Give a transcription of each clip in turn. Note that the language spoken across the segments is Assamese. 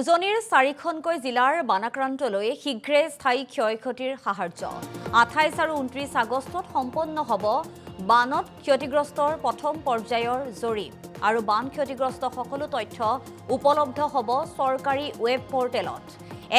উজনিৰ 4খনকৈ জিলাৰ বানাক্ৰান্তলৈ শীঘ্ৰে স্থায়ী ক্ষয়ক্ষতিৰ সাহায্য 28 আৰু 29 আগষ্টত সম্পন্ন হ'ব বানত ক্ষতিগ্ৰস্তৰ প্ৰথম পৰ্যায়ৰ জৰীপ আৰু বান ক্ষতিগ্ৰস্ত সকলো তথ্য উপলব্ধ হ'ব চৰকাৰী ৱেব পৰ্টেলত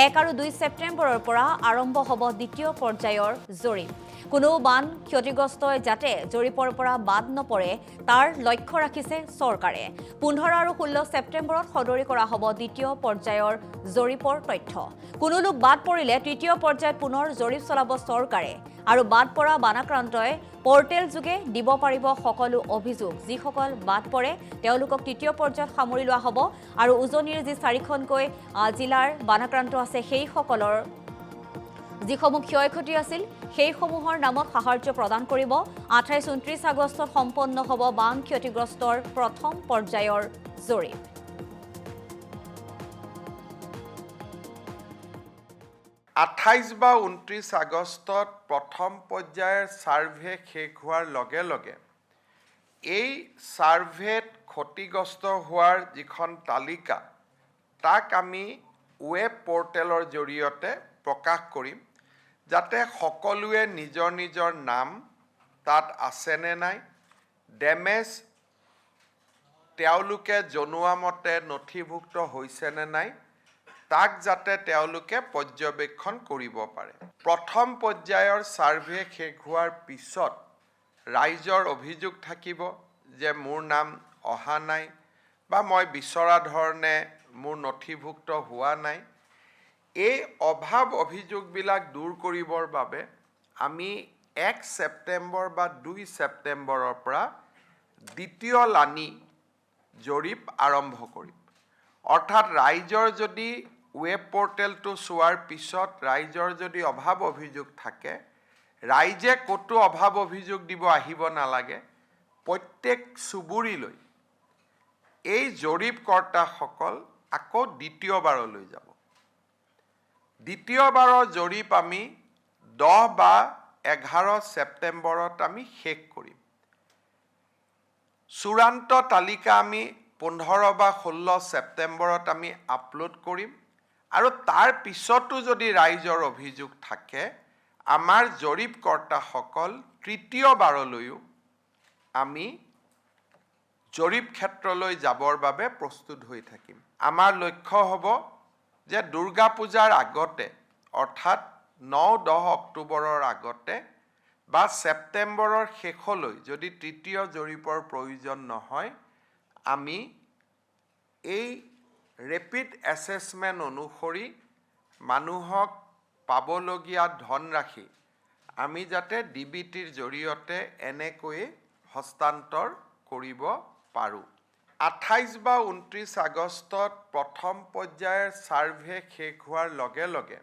1 আৰু 2 ছেপ্টেম্বৰৰ পৰা আৰম্ভ হ'ব দ্বিতীয় পৰ্যায়ৰ জৰীপ কোনো বান ক্ষতিগ্ৰস্তই যাতে জৰীপৰ পৰা বাদ নপৰে তাৰ লক্ষ্য ৰাখিছে চৰকাৰে 15 আৰু 16 ছেপ্টেম্বৰত সদৰি কৰা হ'ব দ্বিতীয় পৰ্যায়ৰ জৰীপৰ তথ্য কোনো লোক বাদ পৰিলে তৃতীয় পৰ্যায়ত পুনৰ জৰীপ চলাব চৰকাৰে আৰু বাদ পৰা বানাক্ৰান্তই পৰ্টেল যোগে দিব পাৰিব সকলো অভিযোগ যিসকল বাদ পৰে তেওঁলোকক তৃতীয় পৰ্যায়ত সামৰি লোৱা হ'ব আৰু উজনিৰ যি 4খনকৈ জিলাৰ বানাক্ৰান্ত আছে সেই সকলৰ যিসমূহ ক্ষয়ক্ষতি আছিল সেইসমূহৰ নামত সাহায্য প্ৰদান কৰিব 28-29 আগষ্টত সম্পন্ন হ'ব বান ক্ষতিগ্ৰস্তৰ প্ৰথম পৰ্যায়ৰ জৰীপ আঠাইছ বা 29 আগষ্টত প্ৰথম পৰ্যায়ৰ সাৰ্ভে শেষ হোৱাৰ লগে লগে এই সাৰ্ভেত ক্ষতিগ্ৰস্ত হোৱাৰ যিখন তালিকা তাক আমি ৱেব পৰ্টেলৰ জৰিয়তে প্ৰকাশ কৰিম যাতে সকলোৱে নিজৰ নিজৰ নাম তাত আছে নে নাই ডেমেজ তেওঁলোকে জনোৱা মতে নথিভুক্ত হৈছে নে নাই তাক যাতে তেওঁলোকে পৰ্যবেক্ষণ কৰিব পাৰে প্ৰথম পৰ্যায়ৰ সাৰ্ভে শেষ হোৱাৰ পিছত ৰাইজৰ অভিযোগ থাকিব যে মোৰ নাম অহা নাই বা মই বিচৰা ধৰণে মোৰ নথিভুক্ত হোৱা নাই এই অভাৱ অভিযোগবিলাক দূৰ কৰিবৰ বাবে আমি 1 ছেপ্টেম্বৰ বা 2 ছেপ্টেম্বৰৰ পৰা দ্বিতীয় লানি জৰীপ আৰম্ভ কৰিম অৰ্থাৎ ৰাইজৰ যদি ৱেব পৰ্টেলটো চোৱাৰ পিছত ৰাইজৰ যদি অভাৱ অভিযোগ থাকে ৰাইজে কতো অভাৱ অভিযোগ দিব আহিব নালাগে প্ৰত্যেক চুবুৰীলৈ এই জৰীপকৰ্তাসকল আকৌ দ্বিতীয়বাৰলৈ যাব দ্বিতীয়বাৰৰ জৰীপ আমি 10 বা 11 ছেপ্টেম্বৰত আমি শেষ কৰিম চূড়ান্ত তালিকা আমি 15 বা 16 ছেপ্টেম্বৰত আমি আপলোড কৰিম আৰু তাৰ পিছতো যদি ৰাইজৰ অভিযোগ থাকে আমাৰ জৰীপকৰ্তাসকল তৃতীয়বাৰলৈও আমি জৰীপ ক্ষেত্ৰলৈ যাবৰ বাবে প্ৰস্তুত হৈ থাকিম আমাৰ লক্ষ্য হ'ব যে দুৰ্গা পূজাৰ আগতে অৰ্থাৎ 9-10 অক্টোবৰৰ আগতে বা ছেপ্টেম্বৰৰ শেষলৈ যদি তৃতীয় জৰীপৰ প্ৰয়োজন নহয় আমি এই ৰেপিড এছেছমেণ্ট অনুসৰি মানুহক পাবলগীয়া ধনৰাশি আমি যাতে ডিবিটিৰ জৰিয়তে এনেকৈয়ে হস্তান্তৰ কৰিব পাৰোঁ 28 বা 29 আগষ্টত প্ৰথম পৰ্যায়ৰ সাৰ্ভে শেষ হোৱাৰ লগে লগে